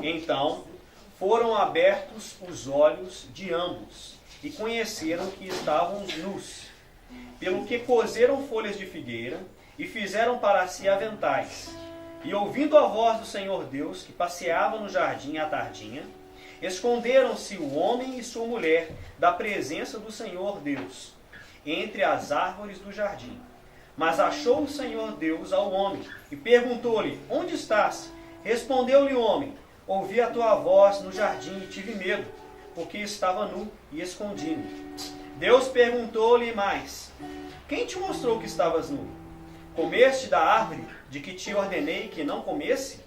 Então foram abertos os olhos de ambos e conheceram que estavam nus, pelo que coseram folhas de figueira e fizeram para si aventais. E ouvindo a voz do Senhor Deus, que passeava no jardim à tardinha, esconderam-se o homem e sua mulher da presença do Senhor Deus, entre as árvores do jardim. Mas achou o Senhor Deus ao homem e perguntou-lhe: onde estás? Respondeu-lhe o homem: ouvi a tua voz no jardim e tive medo, porque estava nu e escondi-me. Deus perguntou-lhe mais: quem te mostrou que estavas nu? Comeste da árvore de que te ordenei que não comesse?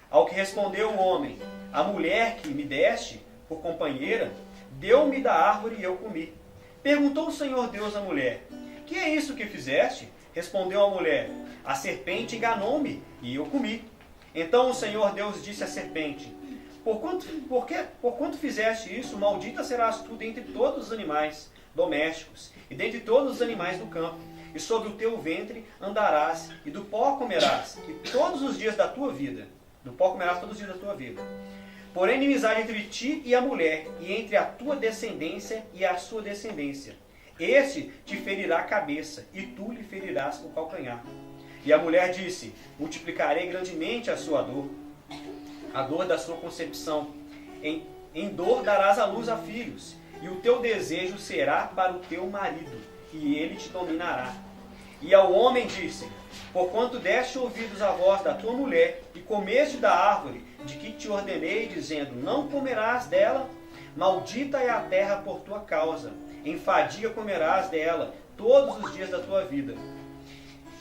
Ao que respondeu o homem: a mulher que me deste por companheira deu-me da árvore e eu comi. Perguntou o Senhor Deus à mulher: que é isso que fizeste? Respondeu a mulher: a serpente enganou-me e eu comi. Então o Senhor Deus disse à serpente: por quanto fizeste isso, maldita serás tu dentre todos os animais domésticos e dentre todos os animais do campo. E sobre o teu ventre andarás, e do pó comerás, e todos os dias da tua vida. Do pó comerás todos os dias da tua vida. Porém, inimizade entre ti e a mulher, e entre a tua descendência e a sua descendência. Este te ferirá a cabeça, e tu lhe ferirás o calcanhar. E a mulher disse: multiplicarei grandemente a sua dor, a dor da sua concepção. Em dor darás à luz a filhos, e o teu desejo será para o teu marido, e ele te dominará. E ao homem disse: porquanto deste ouvidos à voz da tua mulher, e comeste da árvore de que te ordenei, dizendo: não comerás dela, maldita é a terra por tua causa, em fadiga comerás dela todos os dias da tua vida.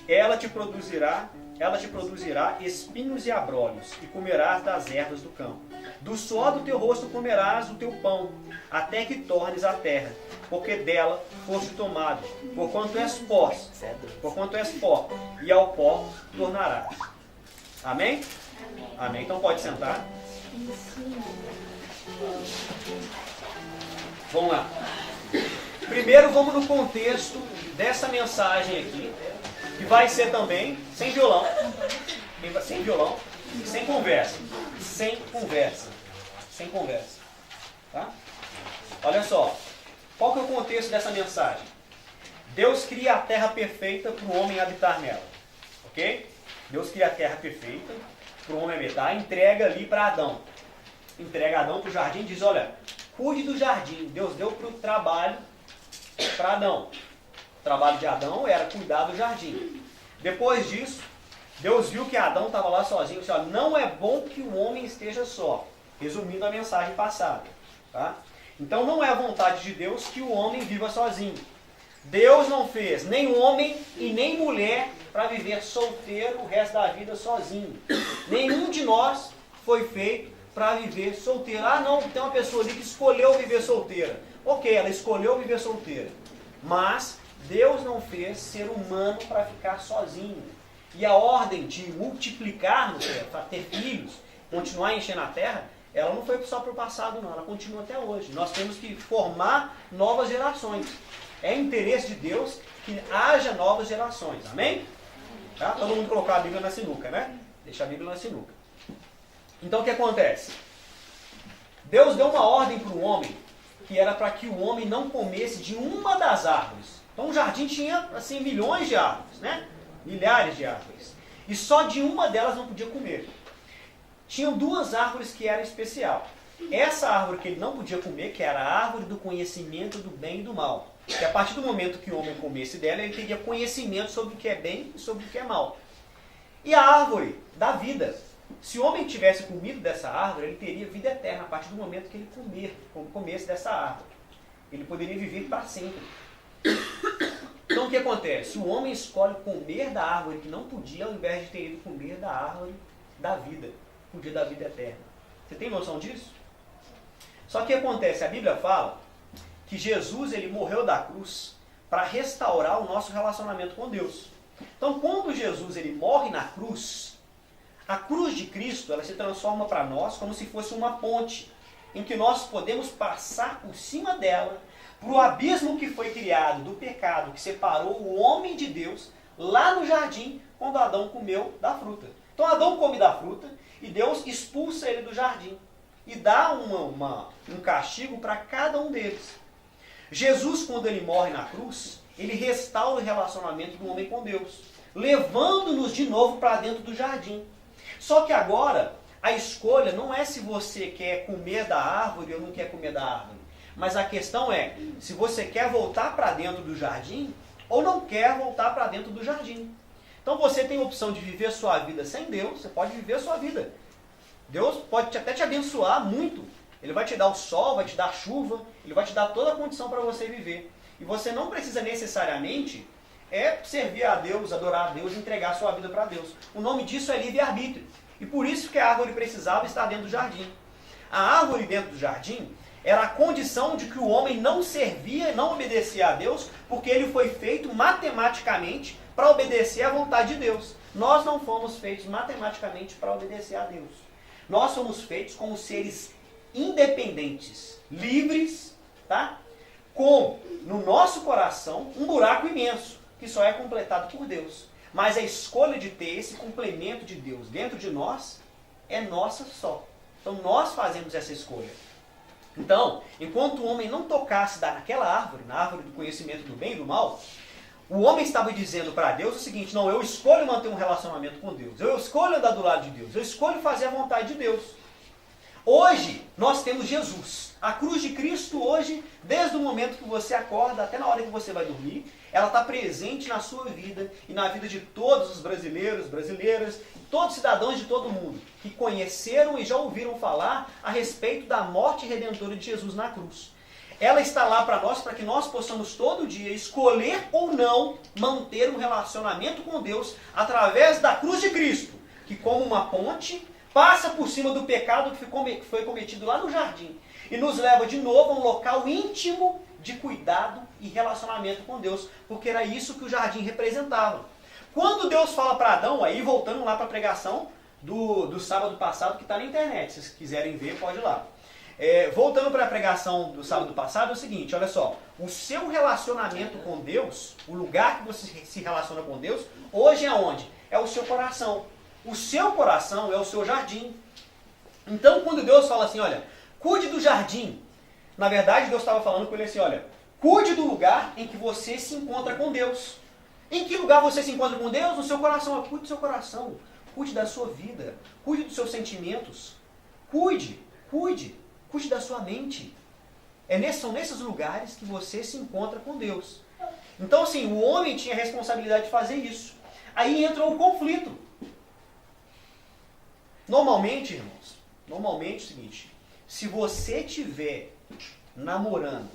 Ela te produzirá espinhos e abrolhos, e comerás das ervas do campo. Do suor do teu rosto comerás o teu pão, até que tornes a terra, porque dela foste tomado, porquanto és pó, e ao pó tornarás. Amém? Amém. Então pode sentar. Vamos lá. Primeiro vamos no contexto dessa mensagem aqui, que vai ser também sem violão, sem conversa. Tá? Olha só, qual que é o contexto dessa mensagem? Deus cria a terra perfeita para o homem habitar nela, ok? Deus cria a terra perfeita para o homem habitar, entrega ali para Adão. Entrega Adão para o jardim e diz: olha, cuide do jardim. Deus deu para o trabalho para Adão. O trabalho de Adão era cuidar do jardim. Depois disso, Deus viu que Adão estava lá sozinho. Disse: olha, não é bom que o homem esteja só. Resumindo a mensagem passada. Tá? Então não é a vontade de Deus que o homem viva sozinho. Deus não fez nem homem e nem mulher para viver solteiro o resto da vida sozinho. Nenhum de nós foi feito para viver solteiro. Ah, não, tem uma pessoa ali que escolheu viver solteira. Ok, ela escolheu viver solteira. Mas Deus não fez ser humano para ficar sozinho. E a ordem de multiplicar, para ter filhos, continuar enchendo a terra, ela não foi só para o passado, não. Ela continua até hoje. Nós temos que formar novas gerações. É interesse de Deus que haja novas gerações. Amém? Tá? Todo mundo colocar a Bíblia na sinuca, né? Deixa a Bíblia na sinuca. Então o que acontece? Deus deu uma ordem para o homem, que era para que o homem não comesse de uma das árvores. Então o jardim tinha assim milhões de árvores, né? Milhares de árvores. E só de uma delas não podia comer. Tinham duas árvores que eram especial. Essa árvore que ele não podia comer, que era a árvore do conhecimento do bem e do mal. Que a partir do momento que o homem comesse dela, ele teria conhecimento sobre o que é bem e sobre o que é mal. E a árvore da vida. Se o homem tivesse comido dessa árvore, ele teria vida eterna a partir do momento que ele comesse dessa árvore. Ele poderia viver para sempre. Então o que acontece? O homem escolhe comer da árvore que não podia, ao invés de ter ido comer da árvore da vida. Podia da vida eterna. Você tem noção disso? Só que o que acontece? A Bíblia fala que Jesus ele morreu da cruz para restaurar o nosso relacionamento com Deus. Então quando Jesus ele morre na cruz, a cruz de Cristo ela se transforma para nós como se fosse uma ponte, em que nós podemos passar por cima dela, para o abismo que foi criado do pecado, que separou o homem de Deus, lá no jardim, quando Adão comeu da fruta. Então Adão come da fruta e Deus expulsa ele do jardim e dá um castigo para cada um deles. Jesus, quando ele morre na cruz, ele restaura o relacionamento do homem com Deus, levando-nos de novo para dentro do jardim. Só que agora, a escolha não é se você quer comer da árvore ou não quer comer da árvore. Mas a questão é, se você quer voltar para dentro do jardim ou não quer voltar para dentro do jardim. Então você tem a opção de viver sua vida sem Deus, você pode viver a sua vida. Deus pode até te abençoar muito. Ele vai te dar o sol, vai te dar a chuva, ele vai te dar toda a condição para você viver. E você não precisa necessariamente servir a Deus, adorar a Deus, entregar a sua vida para Deus. O nome disso é livre-arbítrio. E por isso que a árvore precisava estar dentro do jardim. A árvore dentro do jardim era a condição de que o homem não servia, não obedecia a Deus, porque ele foi feito matematicamente para obedecer à vontade de Deus. Nós não fomos feitos matematicamente para obedecer a Deus. Nós somos feitos como seres independentes, livres, tá? Com, no nosso coração, um buraco imenso, que só é completado por Deus. Mas a escolha de ter esse complemento de Deus dentro de nós é nossa só. Então nós fazemos essa escolha. Então, enquanto o homem não tocasse naquela árvore, na árvore do conhecimento do bem e do mal, o homem estava dizendo para Deus o seguinte: não, eu escolho manter um relacionamento com Deus, eu escolho andar do lado de Deus, eu escolho fazer a vontade de Deus. Hoje, nós temos Jesus. A cruz de Cristo hoje, desde o momento que você acorda até na hora que você vai dormir, ela está presente na sua vida e na vida de todos os brasileiros, brasileiras, todos os cidadãos de todo mundo que conheceram e já ouviram falar a respeito da morte redentora de Jesus na cruz. Ela está lá para nós, para que nós possamos todo dia escolher ou não manter um relacionamento com Deus através da cruz de Cristo, que como uma ponte passa por cima do pecado que foi cometido lá no jardim e nos leva de novo a um local íntimo de cuidado e relacionamento com Deus, porque era isso que o jardim representava. Quando Deus fala para Adão, aí voltando lá para a pregação do sábado passado, que está na internet, se vocês quiserem ver, pode ir lá. Voltando para a pregação do sábado passado, é o seguinte, olha só, o seu relacionamento com Deus, o lugar que você se relaciona com Deus, hoje é onde? É o seu coração. O seu coração é o seu jardim. Então, quando Deus fala assim, olha, cuide do jardim, na verdade, Deus estava falando com ele assim, olha, cuide do lugar em que você se encontra com Deus. Em que lugar você se encontra com Deus? No seu coração. Cuide do seu coração, cuide da sua vida, cuide dos seus sentimentos, cuide da sua mente. São nesses lugares que você se encontra com Deus. Então, assim, o homem tinha a responsabilidade de fazer isso. Aí entra o conflito. Normalmente, irmãos, é o seguinte, se você estiver namorando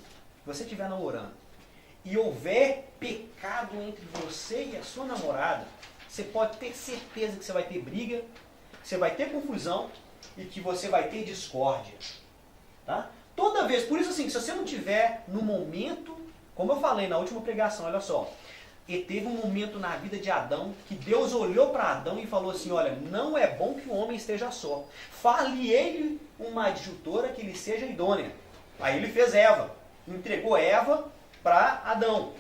e houver pecado entre você e a sua namorada, você pode ter certeza que você vai ter briga, que você vai ter confusão e que você vai ter discórdia. Tá? Toda vez, por isso assim, se você não tiver no momento, como eu falei na última pregação, olha só, e teve um momento na vida de Adão que Deus olhou para Adão e falou assim, olha, não é bom que o homem esteja só. Fale ele uma adjutora que lhe seja idônea. Aí ele fez Eva, entregou Eva para Adão.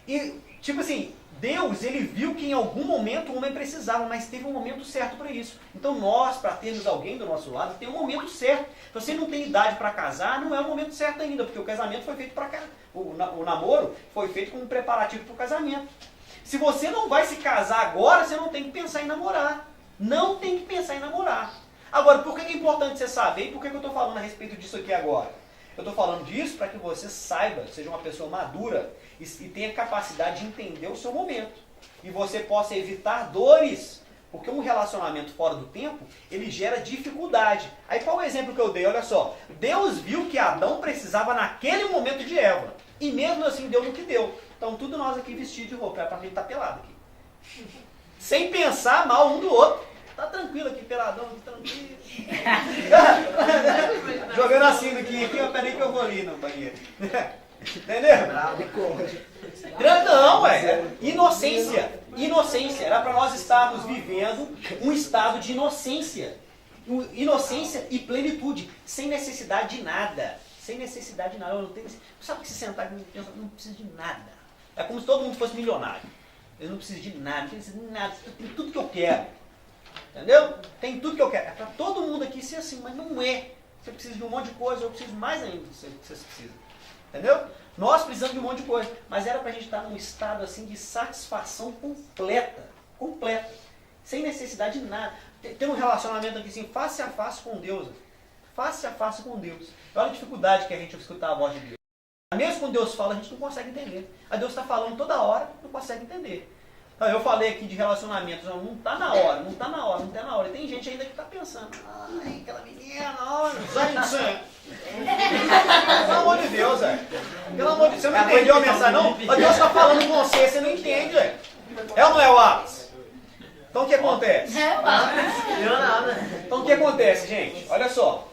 E, tipo assim, Deus, ele viu que em algum momento o homem precisava, mas teve um momento certo para isso. Então nós, para termos alguém do nosso lado, tem um momento certo. Se você não tem idade para casar, não é o momento certo ainda, porque o casamento foi feito para cá. O namoro foi feito como um preparativo para o casamento. Se você não vai se casar agora, você não tem que pensar em namorar. Não tem que pensar em namorar. Agora, por que é importante você saber e por que eu estou falando a respeito disso aqui agora? Eu estou falando disso para que você saiba, seja uma pessoa madura e tenha capacidade de entender o seu momento. E você possa evitar dores, porque um relacionamento fora do tempo, ele gera dificuldade. Aí qual o exemplo que eu dei? Olha só, Deus viu que Adão precisava naquele momento de Eva. E mesmo assim deu no que deu. Então tudo nós aqui vestidos de roupa, é para a gente estar pelado aqui. Sem pensar mal um do outro. Tá tranquilo aqui, peladão, tranquilo. Jogando assim aqui, peraí que eu vou ali no banheiro. Entendeu? Não, inocência. Inocência. Era para nós estarmos vivendo um estado de inocência. Inocência e plenitude. Sem necessidade de nada. Sem necessidade de nada. Eu não tenho, sabe que se sentar e pensar, não precisa de nada. É como se todo mundo fosse milionário. Eu não preciso de nada, não preciso de nada. Eu tenho tudo que eu quero. Entendeu? Tem tudo que eu quero. É para todo mundo aqui ser assim, mas não é. Você precisa de um monte de coisa, eu preciso mais ainda do que vocês precisam. Entendeu? Nós precisamos de um monte de coisa. Mas era para a gente estar num estado assim de satisfação completa. Completa. Sem necessidade de nada. Ter um relacionamento aqui assim, face a face com Deus. Face a face com Deus. Olha a dificuldade que a gente escutar a voz de Deus. Mesmo quando Deus fala, a gente não consegue entender. A Deus está falando toda hora, não consegue entender. Então, eu falei aqui de relacionamentos, não está na hora, não está na hora, não está na hora. E tem gente ainda que está pensando, ai, aquela menina, olha, gente, pelo amor de Deus, velho. Pelo amor de Deus, você não entendeu a mensagem, não? Mas Deus está falando com você não entende, velho. É ou não é, Wallace? Então o que acontece? Então o que acontece, gente? Olha só.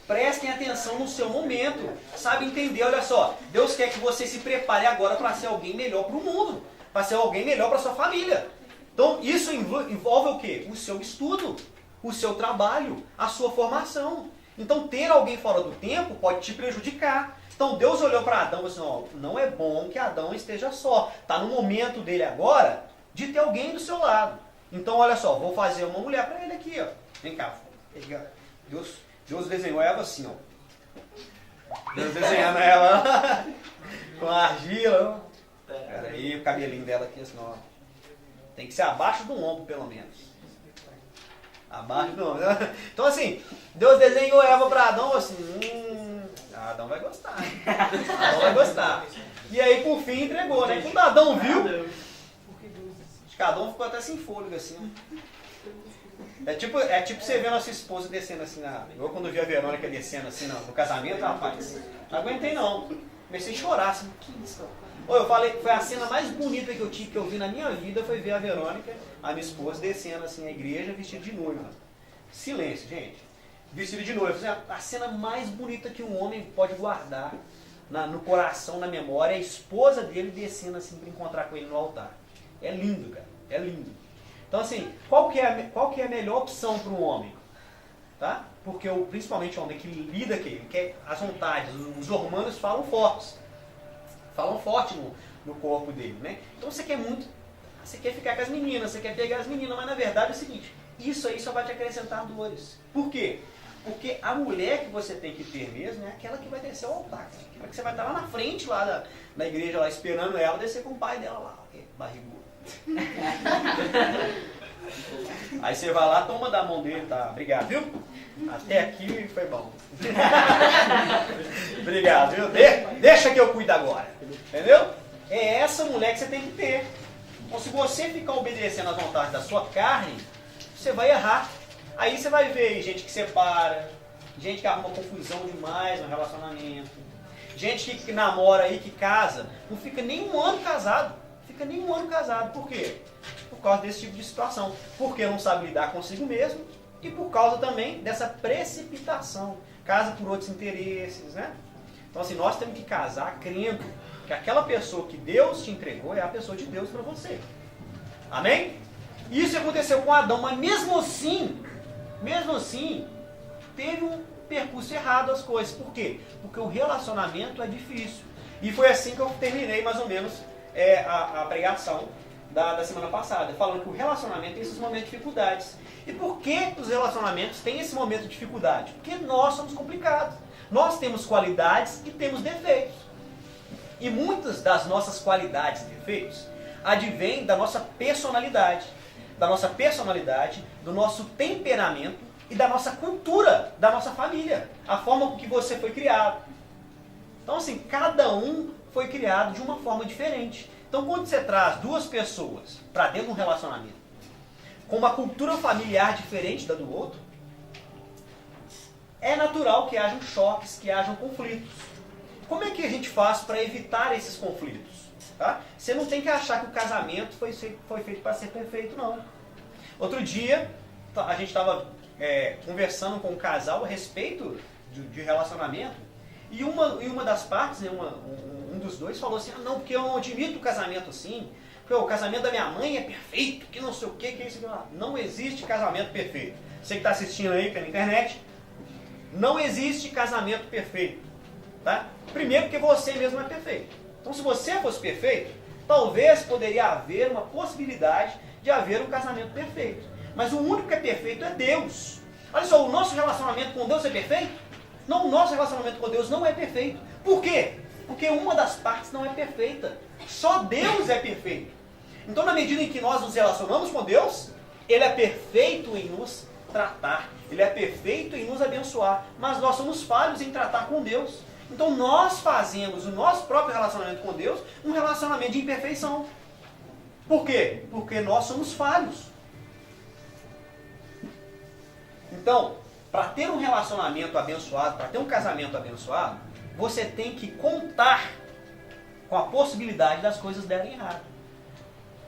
Prestem atenção no seu momento. Sabe entender, olha só. Deus quer que você se prepare agora para ser alguém melhor para o mundo. Para ser alguém melhor para a sua família. Então isso envolve o quê? O seu estudo, o seu trabalho, a sua formação. Então ter alguém fora do tempo pode te prejudicar. Então Deus olhou para Adão e disse, ó, não é bom que Adão esteja só. Está no momento dele agora de ter alguém do seu lado. Então olha só, vou fazer uma mulher para ele aqui, ó. Vem cá. Deus desenhou ela assim, ó. Deus desenhando ela com argila. Peraí, o cabelinho dela aqui assim, ó. Tem que ser abaixo do ombro, pelo menos. Abaixo do ombro. Então assim, Deus desenhou Eva para Adão assim, Adão vai gostar. Adão vai gostar. E aí por fim entregou, né? Quando Adão viu, acho que Adão ficou até sem fôlego assim, ó. É tipo você vendo a sua esposa descendo assim na... Eu quando vi a Verônica descendo assim no casamento, rapaz, não aguentei não. Comecei a chorar assim, que isso? Eu falei, foi a cena mais bonita que eu vi na minha vida, foi ver a Verônica, a minha esposa, descendo assim na igreja, vestida de noiva. Silêncio, gente. Vestida de noiva. A cena mais bonita que um homem pode guardar no coração, na memória, é a esposa dele descendo assim para encontrar com ele no altar. É lindo, cara. É lindo. Então assim, qual que é a melhor opção para um homem? Tá? Porque principalmente o homem que lida com ele, quer as vontades, os hormônios falam fortes. Falam forte no corpo dele, né? Então você quer ficar com as meninas, você quer pegar as meninas, mas na verdade é o seguinte, isso aí só vai te acrescentar dores. Por quê? Porque a mulher que você tem que ter mesmo é aquela que vai descer ao altar. Aquela que você vai estar lá na frente, lá na igreja, lá esperando ela descer com o pai dela lá, barrigudo. Aí você vai lá, toma da mão dele, tá? Obrigado, viu? Até aqui foi bom. Obrigado, viu? Deixa que eu cuido agora. Entendeu? É essa mulher que você tem que ter. Então, se você ficar obedecendo às vontades da sua carne, você vai errar. Aí você vai ver gente que separa, gente que arruma confusão demais no relacionamento, gente que namora aí, que casa, não fica nem um ano casado. Por quê? Por causa desse tipo de situação. Porque não sabe lidar consigo mesmo e por causa também dessa precipitação. Casa por outros interesses, né? Então assim, nós temos que casar crendo que aquela pessoa que Deus te entregou é a pessoa de Deus para você. Amém? Isso aconteceu com Adão, mas mesmo assim, teve um percurso errado as coisas. Por quê? Porque o relacionamento é difícil. E foi assim que eu terminei mais ou menos a pregação da semana passada, falando que o relacionamento tem esses momentos de dificuldades. E por que os relacionamentos têm esse momento de dificuldade? Porque nós somos complicados. Nós temos qualidades e temos defeitos. E muitas das nossas qualidades e defeitos advêm da nossa personalidade. Do nosso temperamento e da nossa cultura, da nossa família. A forma com que você foi criado. Então assim, cada um foi criado de uma forma diferente. Então quando você traz duas pessoas para dentro de um relacionamento, com uma cultura familiar diferente da do outro, é natural que hajam choques, que hajam conflitos. Como é que a gente faz para evitar esses conflitos? Tá? Você não tem que achar que o casamento foi feito para ser perfeito, não. Outro dia, a gente estava conversando com um casal a respeito de relacionamento, e uma das partes, né, um dos dois falou assim, não, porque eu não admito o casamento assim, porque o casamento da minha mãe é perfeito, que não sei o que é isso. Não existe casamento perfeito. Você que está assistindo aí pela internet, não existe casamento perfeito. Tá? Primeiro porque você mesmo é perfeito. Então se você fosse perfeito, talvez poderia haver uma possibilidade de haver um casamento perfeito. Mas o único que é perfeito é Deus. Olha só, o nosso relacionamento com Deus é perfeito? Não, o nosso relacionamento com Deus não é perfeito. Por quê? Porque uma das partes não é perfeita. Só Deus é perfeito. Então, na medida em que nós nos relacionamos com Deus, Ele é perfeito em nos tratar. Ele é perfeito em nos abençoar. Mas nós somos falhos em tratar com Deus. Então, nós fazemos o nosso próprio relacionamento com Deus um relacionamento de imperfeição. Por quê? Porque nós somos falhos. Então, para ter um relacionamento abençoado, para ter um casamento abençoado, você tem que contar com a possibilidade das coisas darem errado.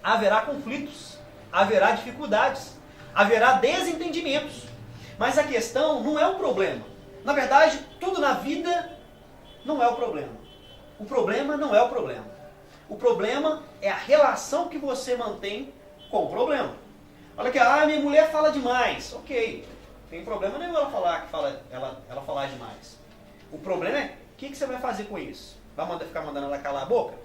Haverá conflitos, haverá dificuldades, haverá desentendimentos. Mas a questão não é o problema. Na verdade, tudo na vida não é o problema. O problema não é o problema. O problema é a relação que você mantém com o problema. Olha aqui, minha mulher fala demais. Ok, não tem problema nenhum ela falar demais. O problema é, o que você vai fazer com isso? Vai ficar mandando ela calar a boca?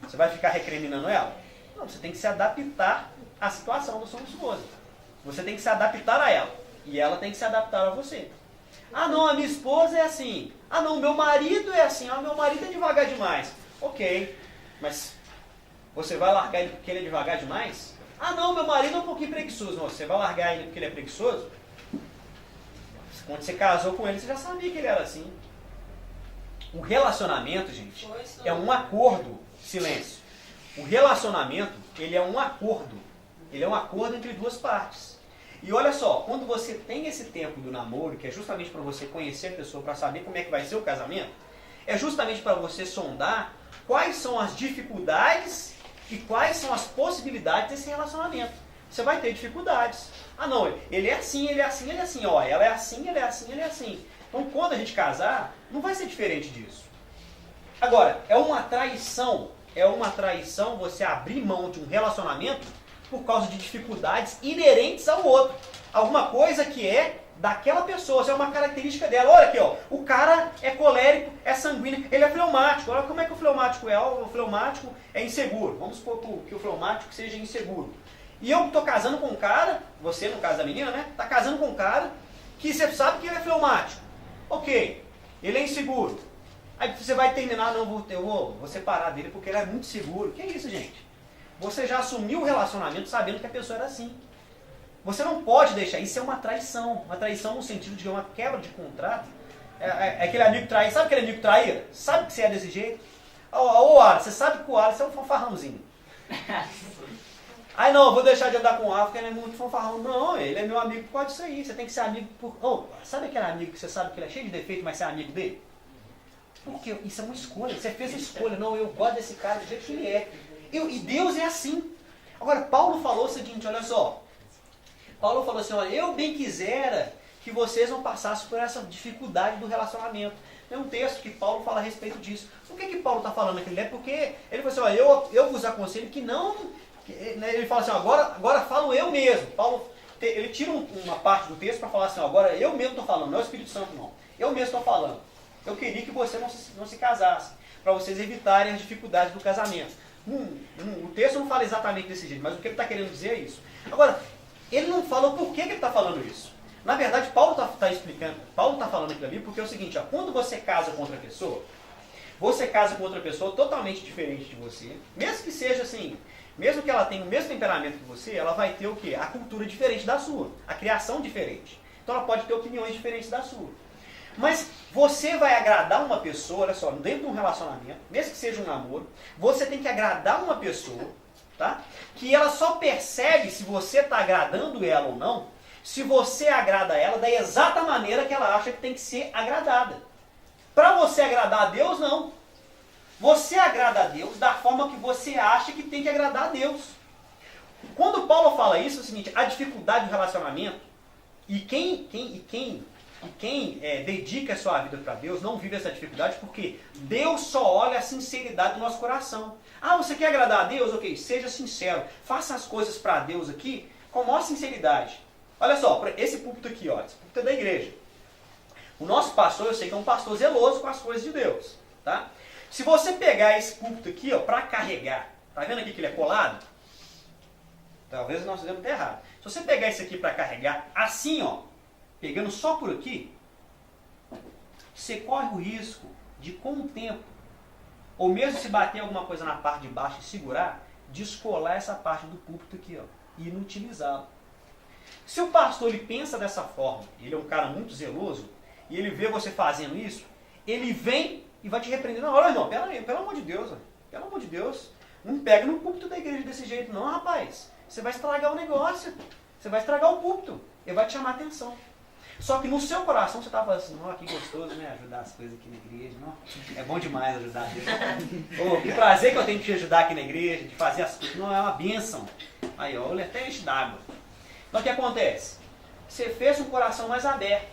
Você vai ficar recriminando ela? Não, você tem que se adaptar à situação da sua esposa. Você tem que se adaptar a ela. E ela tem que se adaptar a você. Não, a minha esposa é assim. Não, meu marido é assim. Meu marido é devagar demais. Ok, mas você vai largar ele porque ele é devagar demais? Não, meu marido é um pouquinho preguiçoso. Não, você vai largar ele porque ele é preguiçoso? Quando você casou com ele, você já sabia que ele era assim. O relacionamento, gente, é um acordo. Silêncio. O relacionamento, ele é um acordo. Ele é um acordo entre duas partes. E olha só, quando você tem esse tempo do namoro, que é justamente para você conhecer a pessoa, para saber como é que vai ser o casamento, é justamente para você sondar quais são as dificuldades e quais são as possibilidades desse relacionamento. Você vai ter dificuldades. Não, ele é assim, ele é assim, ele é assim. Ela é assim, ele é assim, ele é assim. Então, quando a gente casar, não vai ser diferente disso. Agora, é uma traição você abrir mão de um relacionamento por causa de dificuldades inerentes ao outro. Alguma coisa que é daquela pessoa, isso é uma característica dela. Olha aqui, o cara é colérico, é sanguíneo, ele é fleumático. Olha como é que o fleumático é. O fleumático é inseguro. Vamos supor que o fleumático seja inseguro. E eu estou casando com um cara, você no caso da menina, né? Está casando com um cara que você sabe que ele é fleumático. Ok, ele é inseguro. Aí você vai terminar, eu vou separar dele porque ele é muito seguro. Que é isso, gente? Você já assumiu o relacionamento sabendo que a pessoa era assim. Você não pode deixar, isso é uma traição. Uma traição no sentido de uma quebra de contrato. É aquele amigo traíra. Sabe aquele amigo traíra? Sabe que você é desse jeito? Alisson, você sabe que o Alisson é um fanfarrãozinho. Não, eu vou deixar de andar com o Alisson porque ele é muito fanfarrão. Não, ele é meu amigo por causa disso aí. Você tem que ser amigo por... sabe aquele amigo que você sabe que ele é cheio de defeito, mas você é amigo dele? Porque isso é uma escolha. Você fez a escolha. Não, eu gosto desse cara do jeito que ele é. E Deus é assim. Agora, Paulo falou o seguinte, olha só. Paulo falou assim, olha, eu bem quisera que vocês não passassem por essa dificuldade do relacionamento. Tem um texto que Paulo fala a respeito disso. Por que Paulo está falando aquilo? É porque ele falou assim, olha, eu vos aconselho que não... Ele fala assim, agora falo eu mesmo. Paulo, ele tira uma parte do texto para falar assim, agora eu mesmo estou falando, não é o Espírito Santo não. Eu mesmo estou falando. Eu queria que você não se casasse, para vocês evitarem as dificuldades do casamento. O texto não fala exatamente desse jeito, mas o que ele está querendo dizer é isso. Agora, ele não fala por que ele está falando isso. Na verdade, Paulo está explicando, Paulo está falando aquilo ali porque é o seguinte, quando você casa com outra pessoa, você casa com outra pessoa totalmente diferente de você, mesmo que seja assim, mesmo que ela tenha o mesmo temperamento que você, ela vai ter o quê? A cultura diferente da sua, a criação diferente. Então ela pode ter opiniões diferentes da sua. Mas você vai agradar uma pessoa, olha só, dentro de um relacionamento, mesmo que seja um namoro, você tem que agradar uma pessoa, tá? Que ela só percebe se você está agradando ela ou não, se você agrada ela da exata maneira que ela acha que tem que ser agradada. Para você agradar a Deus, não. Você agrada a Deus da forma que você acha que tem que agradar a Deus. Quando Paulo fala isso, é o seguinte, a dificuldade do relacionamento, e quem dedica a sua vida para Deus não vive essa dificuldade porque Deus só olha a sinceridade do nosso coração. Você quer agradar a Deus? Ok, seja sincero. Faça as coisas para Deus aqui com a maior sinceridade. Olha só, esse púlpito aqui, esse púlpito é da igreja. O nosso pastor, eu sei que é um pastor zeloso com as coisas de Deus. Tá? Se você pegar esse púlpito aqui para carregar, tá vendo aqui que ele é colado? Talvez nós fizemos até errado. Se você pegar isso aqui para carregar assim, ó, pegando só por aqui, você corre o risco de, com o tempo, ou mesmo se bater alguma coisa na parte de baixo e segurar, descolar essa parte do púlpito aqui, ó, e inutilizá-lo. Se o pastor ele pensa dessa forma, ele é um cara muito zeloso, e ele vê você fazendo isso, ele vem e vai te repreender. Não, olha, irmão, pelo amor de Deus, pelo amor de Deus, não pega no púlpito da igreja desse jeito não, rapaz. Você vai estragar o negócio, você vai estragar o púlpito, ele vai te chamar a atenção. Só que no seu coração você está falando assim, ó, que gostoso, né, ajudar as coisas aqui na igreja, não? É bom demais ajudar. Oh, que prazer que eu tenho de te ajudar aqui na igreja, de fazer as coisas, não, é uma bênção. Aí, ó, olha, até enche d'água. Então o que acontece? Você fez um coração mais aberto.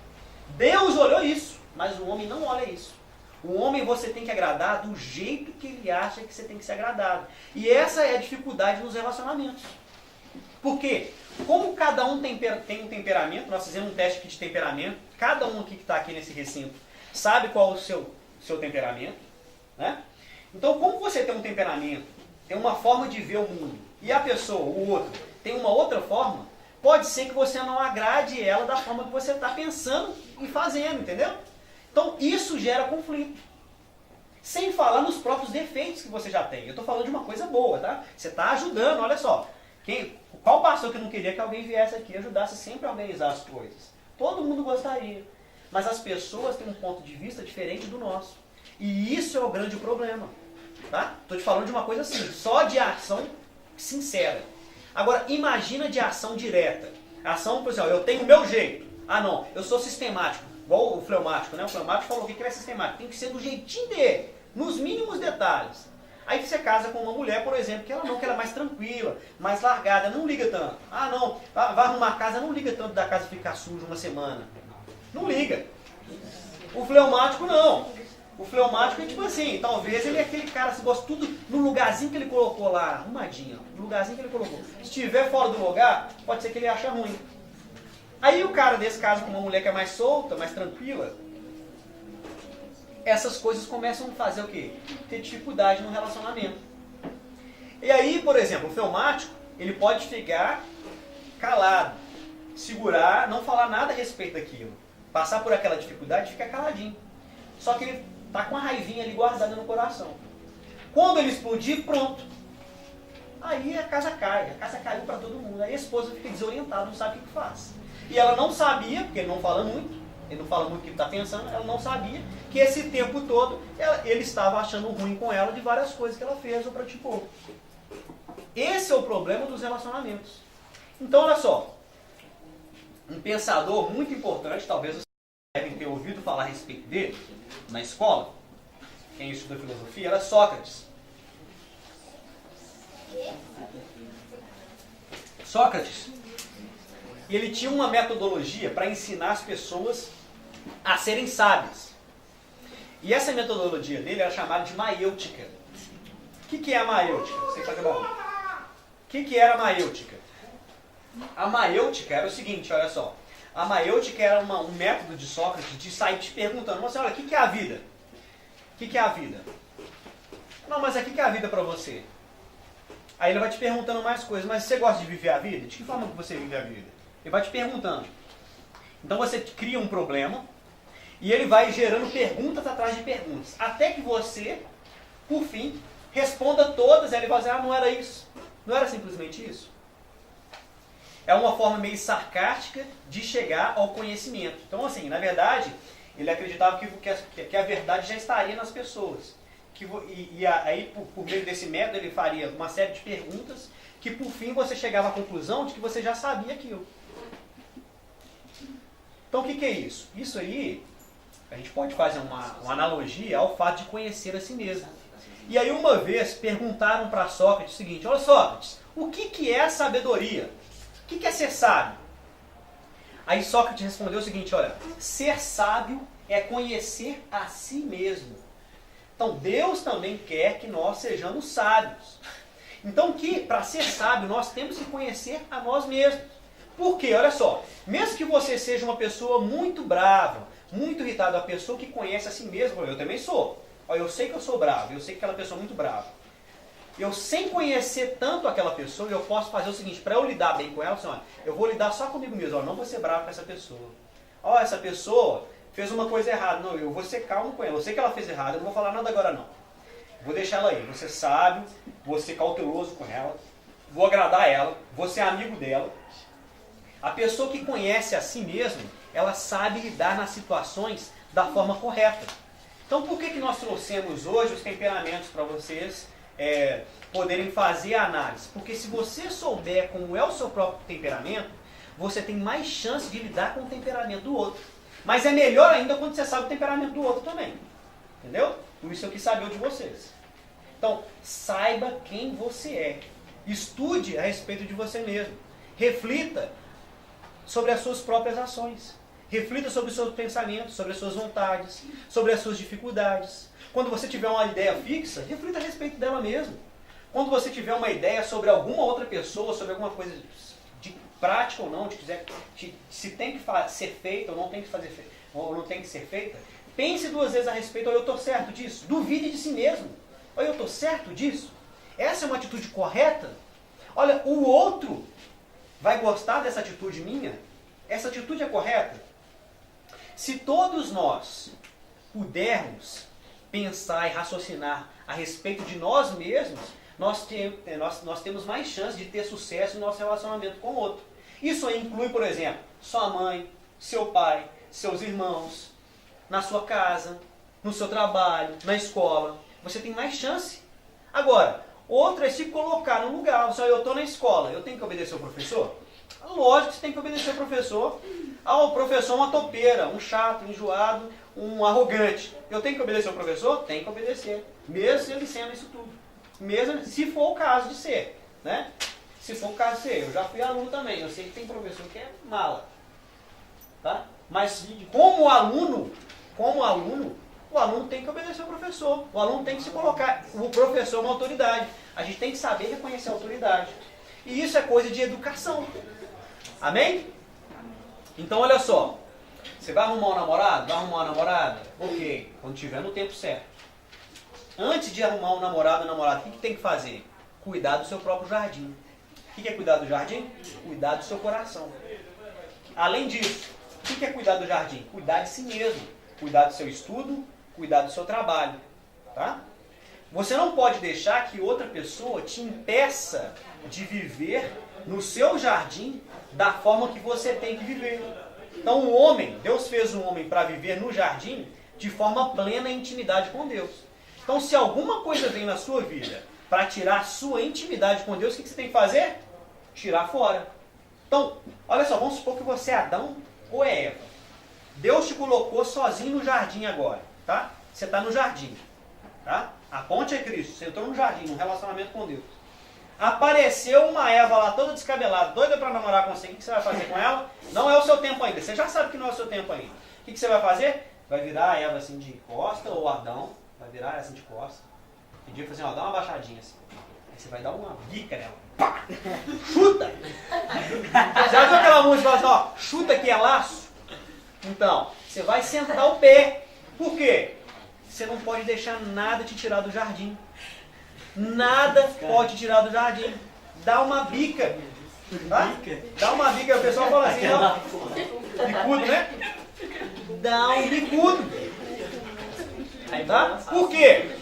Deus olhou isso, mas o homem não olha isso. O homem você tem que agradar do jeito que ele acha que você tem que ser agradado. E essa é a dificuldade nos relacionamentos. Por quê? Como cada um tem um temperamento, nós fizemos um teste aqui de temperamento, cada um aqui que está aqui nesse recinto sabe qual é o seu temperamento. Né? Então, como você tem um temperamento, tem uma forma de ver o mundo, e a pessoa, o outro, tem uma outra forma, pode ser que você não agrade ela da forma que você está pensando e fazendo, entendeu? Então, isso gera conflito. Sem falar nos próprios defeitos que você já tem. Eu estou falando de uma coisa boa, tá? Você está ajudando, olha só. Qual pastor que não queria que alguém viesse aqui e ajudasse sempre a organizar as coisas? Todo mundo gostaria. Mas as pessoas têm um ponto de vista diferente do nosso. E isso é o grande problema. Tá? Estou te falando de uma coisa assim, só de ação sincera. Agora, imagina de ação direta. Ação, por exemplo, eu tenho o meu jeito. Ah, não, eu sou sistemático. Igual o fleumático, né? O fleumático falou que ele é sistemático. Tem que ser do jeitinho dele, nos mínimos detalhes. Aí você casa com uma mulher, por exemplo, que ela é mais tranquila, mais largada, não liga tanto. Ah, não, vai arrumar a casa, não liga tanto da casa ficar suja uma semana. Não liga. O fleumático não. O fleumático é tipo assim, talvez ele é aquele cara que gosta tudo no lugarzinho que ele colocou lá, arrumadinho, no lugarzinho que ele colocou. Se estiver fora do lugar, pode ser que ele ache ruim. Aí o cara desse caso com uma mulher que é mais solta, mais tranquila, essas coisas começam a fazer o quê? Ter dificuldade no relacionamento. E aí, por exemplo, o fleumático, ele pode ficar calado, segurar, não falar nada a respeito daquilo. Passar por aquela dificuldade e ficar caladinho. Só que ele tá com a raivinha ali guardada no coração. Quando ele explodir, pronto. Aí a casa cai. A casa caiu para todo mundo. Aí a esposa fica desorientada, não sabe o que faz. E ela não sabia, porque ele não fala muito, ele não fala muito o que ele está pensando, ela não sabia que esse tempo todo ele estava achando ruim com ela de várias coisas que ela fez ou praticou. Esse é o problema dos relacionamentos. Então, olha só. Um pensador muito importante, talvez vocês devem ter ouvido falar a respeito dele na escola, quem estuda filosofia, era Sócrates. Sócrates. E ele tinha uma metodologia para ensinar as pessoas a serem sábias. E essa metodologia dele era chamada de maêutica. O que é a maêutica? Você pode falar. O que era a maêutica? A maêutica era o seguinte, olha só. A maêutica era um método de Sócrates de sair te perguntando, mas olha, o que é a vida? O que é a vida? Não, mas o que é a vida para você? Aí ele vai te perguntando mais coisas, mas você gosta de viver a vida? De que forma que você vive a vida? Ele vai te perguntando. Então você cria um problema e ele vai gerando perguntas atrás de perguntas. Até que você, por fim, responda todas. Aí ele vai dizer, não era isso. Não era simplesmente isso. É uma forma meio sarcástica de chegar ao conhecimento. Então, assim, na verdade, ele acreditava que a verdade já estaria nas pessoas. Aí, por meio desse método, ele faria uma série de perguntas que, por fim, você chegava à conclusão de que você já sabia aquilo. Então, o que é isso? Isso aí, a gente pode fazer uma analogia ao fato de conhecer a si mesmo. E aí, uma vez, perguntaram para Sócrates o seguinte, olha Sócrates, o que é a sabedoria? O que é ser sábio? Aí Sócrates respondeu o seguinte, olha, ser sábio é conhecer a si mesmo. Então, Deus também quer que nós sejamos sábios. Então, para ser sábio, nós temos que conhecer a nós mesmos. Por quê? Olha só, mesmo que você seja uma pessoa muito brava, muito irritada, a pessoa que conhece a si mesma, eu também sou. Eu sei que eu sou bravo, eu sei que aquela pessoa é muito brava. eu sem conhecer tanto aquela pessoa, eu posso fazer o seguinte, para eu lidar bem com ela, assim, olha, eu vou lidar só comigo mesmo, eu não vou ser bravo com essa pessoa. Ó, essa pessoa fez uma coisa errada, não, eu vou ser calmo com ela, eu sei que ela fez errado, eu não vou falar nada agora não. Vou deixar ela aí, vou ser sábio, vou ser cauteloso com ela, vou agradar ela, vou ser amigo dela. A pessoa que conhece a si mesmo, ela sabe lidar nas situações da forma correta. Então por que nós trouxemos hoje os temperamentos para vocês poderem fazer a análise? Porque se você souber como é o seu próprio temperamento, você tem mais chance de lidar com o temperamento do outro. Mas é melhor ainda quando você sabe o temperamento do outro também. Entendeu? Por isso eu quis saber o de vocês. Então, saiba quem você é. Estude a respeito de você mesmo. Reflita sobre as suas próprias ações. Reflita sobre os seus pensamentos, sobre as suas vontades, sobre as suas dificuldades. Quando você tiver uma ideia fixa, reflita a respeito dela mesmo. Quando você tiver uma ideia sobre alguma outra pessoa, sobre alguma coisa de prática ou não, se tem que ser feita ou não tem que ou não tem que ser feita, pense duas vezes a respeito, ou eu estou certo disso? Duvide de si mesmo. Ou eu estou certo disso? Essa é uma atitude correta? Olha, o outro vai gostar dessa atitude minha? Essa atitude é correta? Se todos nós pudermos pensar e raciocinar a respeito de nós mesmos, nós temos mais chance de ter sucesso no nosso relacionamento com o outro. Isso aí inclui, por exemplo, sua mãe, seu pai, seus irmãos, na sua casa, no seu trabalho, na escola. Você tem mais chance. Agora, outra é se colocar no lugar. Eu estou na escola, eu tenho que obedecer ao professor? Lógico que você tem que obedecer ao professor. Ah, o professor é uma topeira, um chato, um enjoado, um arrogante. Eu tenho que obedecer ao professor? Tenho que obedecer. Mesmo ele sendo isso tudo. Mesmo se for o caso de ser. Né? Se for o caso de ser. Eu já fui aluno também. Eu sei que tem professor que é mala. Tá? Mas como aluno, o aluno tem que obedecer ao professor. O aluno tem que se colocar. O professor é uma autoridade. A gente tem que saber reconhecer a autoridade. E isso é coisa de educação. Amém? Então olha só. Você vai arrumar um namorado? Vai arrumar uma namorada? Ok. Quando tiver no tempo certo. Antes de arrumar um namorado ou namorada, o que tem que fazer? Cuidar do seu próprio jardim. O que é cuidar do jardim? Cuidar do seu coração. Além disso, o que é cuidar do jardim? Cuidar de si mesmo. Cuidar do seu estudo, cuidar do seu trabalho. Tá? Você não pode deixar que outra pessoa te impeça de viver no seu jardim da forma que você tem que viver. Então o homem, Deus fez um homem para viver no jardim de forma plena em intimidade com Deus. Então se alguma coisa vem na sua vida para tirar a sua intimidade com Deus, o que você tem que fazer? Tirar fora. Então, olha só, vamos supor que você é Adão ou é Eva. Deus te colocou sozinho no jardim agora, tá? Você está no jardim, tá? A ponte é Cristo, você entrou no jardim, num relacionamento com Deus. Apareceu uma Eva lá toda descabelada, doida para namorar com você, o que você vai fazer com ela? Não é o seu tempo ainda, você já sabe que não é o seu tempo ainda. O que você vai fazer? Vai virar a Eva assim de costa, ou Adão, vai virar assim de costa. Pedir assim, ó, dá uma baixadinha assim. Aí você vai dar uma bica nela. Pá! Chuta! Já viu aquela música assim, ó, chuta que é laço? Então, você vai sentar o pé. Por quê? Você não pode deixar nada te tirar do jardim. Nada pode tirar do jardim. Dá uma bica. Tá? Dá uma bica. O pessoal fala assim, ó. Bicudo, né? Dá um bicudo. Tá? Por quê?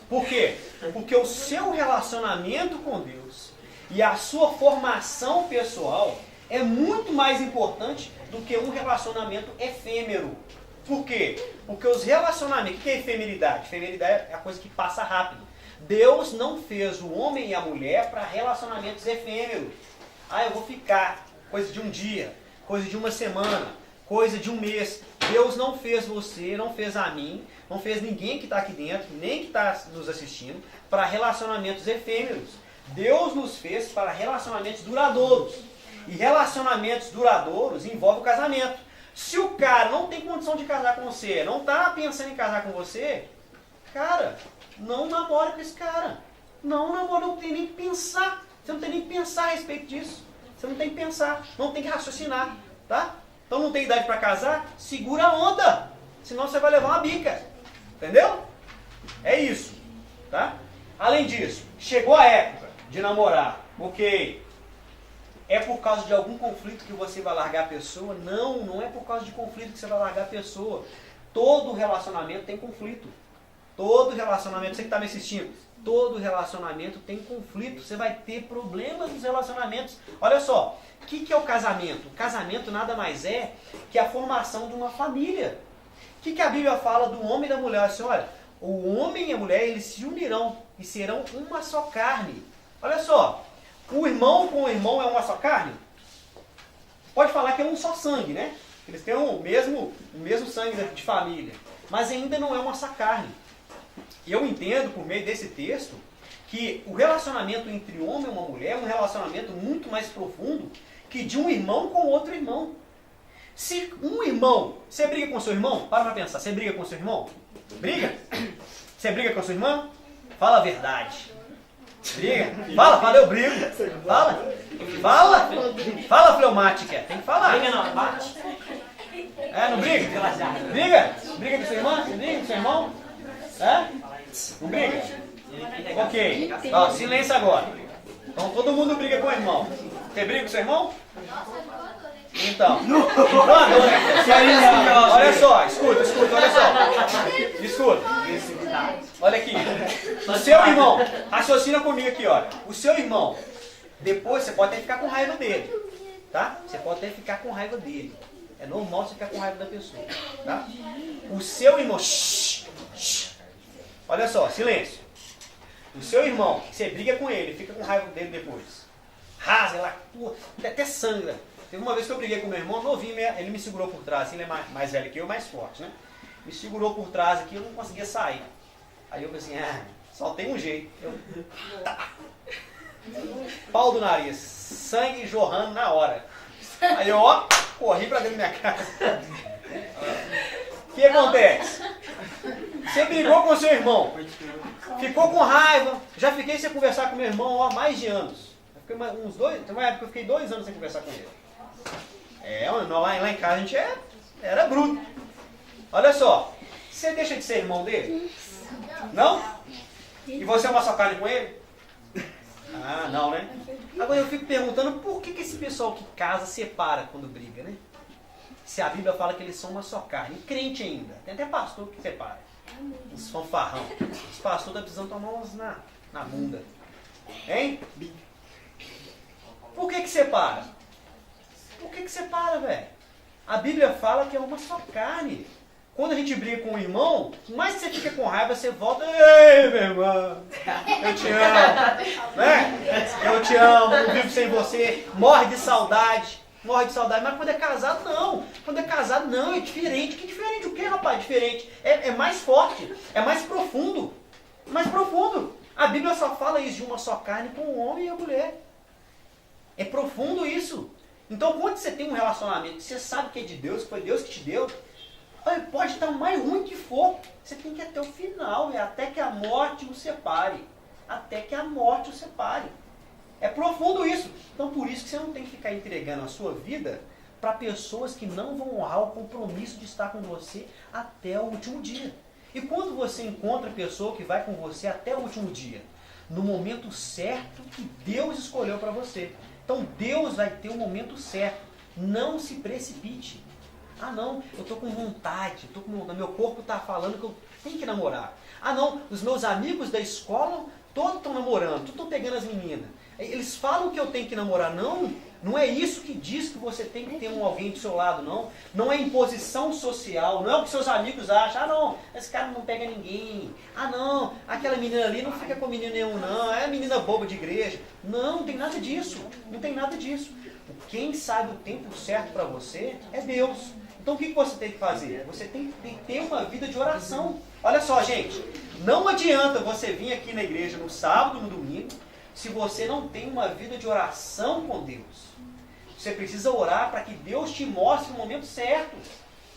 Por quê? Porque o seu relacionamento com Deus e a sua formação pessoal é muito mais importante do que um relacionamento efêmero. Por quê? Porque os relacionamentos... O que é efemeridade? Efemeridade é a coisa que passa rápido. Deus não fez o homem e a mulher para relacionamentos efêmeros. Ah, eu vou ficar. Coisa de um dia, coisa de uma semana, coisa de um mês. Deus não fez você, não fez a mim, não fez ninguém que está aqui dentro, nem que está nos assistindo, para relacionamentos efêmeros. Deus nos fez para relacionamentos duradouros. E relacionamentos duradouros envolvem o casamento. Se o cara não tem condição de casar com você, não está pensando em casar com você, cara, não namora com esse cara. Não namora, não tem nem que pensar. Você não tem nem que pensar a respeito disso. Você não tem que pensar, não tem que raciocinar, tá? Então não tem idade para casar? Segura a onda, senão você vai levar uma bica. Entendeu? É isso, tá? Além disso, chegou a época de namorar, ok. É por causa de algum conflito que você vai largar a pessoa? Não, não é por causa de conflito que você vai largar a pessoa. Todo relacionamento tem conflito. Todo relacionamento, você que está me assistindo, todo relacionamento tem conflito. Você vai ter problemas nos relacionamentos. Olha só, o que é o casamento? O casamento nada mais é que a formação de uma família. O que a Bíblia fala do homem e da mulher? Assim, olha, o homem e a mulher, eles se unirão e serão uma só carne. Olha só, o irmão com o irmão é uma só carne? Pode falar que é um só sangue, né? Eles têm o mesmo sangue de família. Mas ainda não é uma só carne. Eu entendo, por meio desse texto, que o relacionamento entre um homem e uma mulher é um relacionamento muito mais profundo que de um irmão com outro irmão. Se um irmão, você briga com seu irmão? Para pra pensar, você briga com seu irmão? Briga? Você briga com sua irmã? Fala a verdade. Briga? Fala, eu brigo. Fala, fleumática. Tem que falar. Briga não, bate. Não briga? Briga? Briga com sua irmã? Você briga com seu irmão? Não briga? Ok. Ó, silêncio agora. Então todo mundo briga com o irmão. Você briga com seu irmão? Então. Olha só, escuta, olha só. Escuta. Olha aqui. O seu irmão, raciocina comigo aqui, olha. O seu irmão, depois você pode até ficar com raiva dele. Tá? Você pode até ficar com raiva dele. É normal você ficar com raiva da pessoa. Tá? O seu irmão. Olha só, silêncio. O seu irmão, você briga com ele, fica com raiva dele depois. Rasga lá, até sangra. Teve uma vez que eu briguei com meu irmão, novinho, ele me segurou por trás, assim, ele é mais velho que eu, mais forte, né? Me segurou por trás aqui, eu não conseguia sair. Aí eu falei assim, só tem um jeito. Pau do nariz, sangue jorrando na hora. Aí eu, corri pra dentro da minha casa. O que acontece? Você brigou com seu irmão, ficou com raiva, já fiquei sem conversar com meu irmão há mais de anos. Tem uma época que eu fiquei 2 anos sem conversar com ele. Lá em casa a gente era bruto. Olha só, você deixa de ser irmão dele? Não? E você é uma só carne com ele? Não, né? Agora eu fico perguntando por que esse pessoal que casa separa quando briga, né? Se a Bíblia fala que eles são uma só carne. E crente ainda. Tem até pastor que separa. Os fanfarrão. Os pastores estão precisando tomar umas na bunda. Hein? Por que separa? Por que separa, velho? A Bíblia fala que é uma só carne. Quando a gente briga com o irmão, mais que você fica com raiva, você volta. Ei, meu irmão, eu te amo. Né? Eu te amo, não vivo sem você. Morre de saudade. Mas quando é casado, não. Quando é casado, não. É diferente. Que diferente? O que, rapaz? Diferente. É mais forte. É mais profundo. A Bíblia só fala isso de uma só carne com o homem e a mulher. É profundo isso. Então, quando você tem um relacionamento que você sabe que é de Deus, que foi Deus que te deu, pode estar o mais ruim que for, você tem que ir até o final, até que a morte o separe. É profundo isso. Então, por isso que você não tem que ficar entregando a sua vida para pessoas que não vão honrar o compromisso de estar com você até o último dia. E quando você encontra a pessoa que vai com você até o último dia? No momento certo que Deus escolheu para você. Então Deus vai ter o momento certo. Não se precipite. Não, eu estou com vontade, meu corpo está falando que eu tenho que namorar. Não, os meus amigos da escola todos estão namorando, todos estão pegando as meninas. Eles falam que eu tenho que namorar. Não é isso que diz que você tem que ter alguém do seu lado, não. Não é imposição social, não é o que seus amigos acham. Não, esse cara não pega ninguém. Não, aquela menina ali não fica com menino nenhum, não. É menina boba de igreja. Não tem nada disso. Quem sabe o tempo certo para você é Deus. Então o que você tem que fazer? Você tem que ter uma vida de oração. Olha só, gente, não adianta você vir aqui na igreja no sábado, no domingo, se você não tem uma vida de oração com Deus. Você precisa orar para que Deus te mostre o momento certo.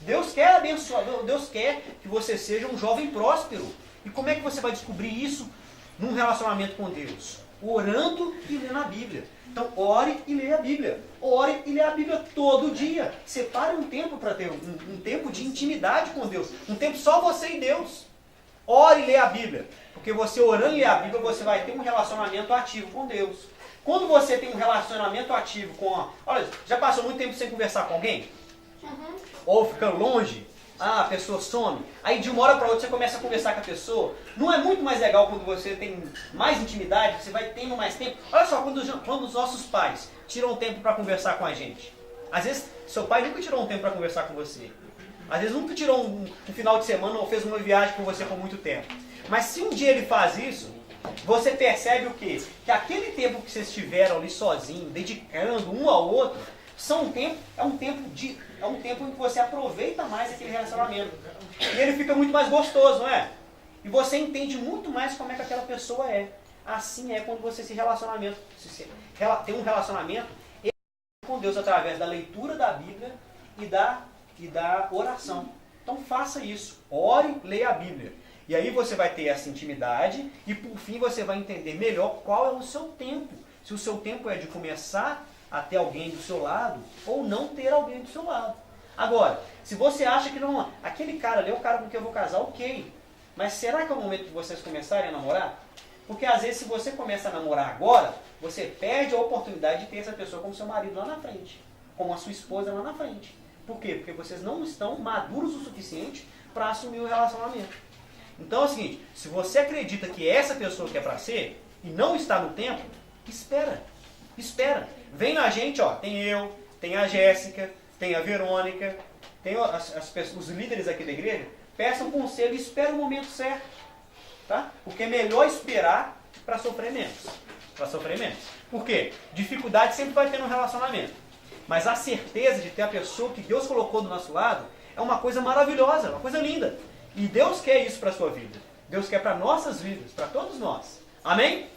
Deus quer abençoar, Deus quer que você seja um jovem próspero. E como é que você vai descobrir isso num relacionamento com Deus? Orando e lendo a Bíblia. Então, ore e leia a Bíblia. Ore e leia a Bíblia todo dia. Separe um tempo para ter um tempo de intimidade com Deus. Um tempo só você e Deus. Ore e lê a Bíblia. Porque você orando e lê a Bíblia, você vai ter um relacionamento ativo com Deus. Quando você tem um relacionamento ativo com... Olha, já passou muito tempo sem conversar com alguém? Uhum. Ou fica longe? Ah, a pessoa some. Aí de uma hora para outra você começa a conversar com a pessoa. Não é muito mais legal quando você tem mais intimidade, você vai tendo mais tempo? Olha só, quando os nossos pais tiram tempo para conversar com a gente. Às vezes, seu pai nunca tirou um tempo para conversar com você. Às vezes nunca tirou um final de semana ou fez uma viagem com você por muito tempo. Mas se um dia ele faz isso, você percebe o quê? Que aquele tempo que vocês tiveram ali sozinhos, dedicando um ao outro, é um tempo em que você aproveita mais aquele relacionamento. E ele fica muito mais gostoso, não é? E você entende muito mais como é que aquela pessoa é. Assim é quando você tem um relacionamento com Deus através da leitura da Bíblia e da oração. Então faça isso. Ore, leia a Bíblia. E aí você vai ter essa intimidade e por fim você vai entender melhor qual é o seu tempo. Se o seu tempo é de começar a ter alguém do seu lado ou não ter alguém do seu lado. Agora, se você acha que não, aquele cara ali é o cara com quem eu vou casar, ok. Mas será que é o momento de vocês começarem a namorar? Porque às vezes se você começa a namorar agora, você perde a oportunidade de ter essa pessoa como seu marido lá na frente. Como a sua esposa lá na frente. Por quê? Porque vocês não estão maduros o suficiente para assumir o relacionamento. Então é o seguinte, se você acredita que é essa pessoa que é para ser e não está no tempo, espera. Espera. Vem na gente, ó, tem eu, tem a Jéssica, tem a Verônica, tem os líderes aqui da igreja, peçam conselho e espera o momento certo. Tá? Porque é melhor esperar para sofrer menos. Para sofrer menos. Por quê? Dificuldade sempre vai ter no relacionamento. Mas a certeza de ter a pessoa que Deus colocou do nosso lado é uma coisa maravilhosa, uma coisa linda. E Deus quer isso para a sua vida. Deus quer para nossas vidas, para todos nós. Amém?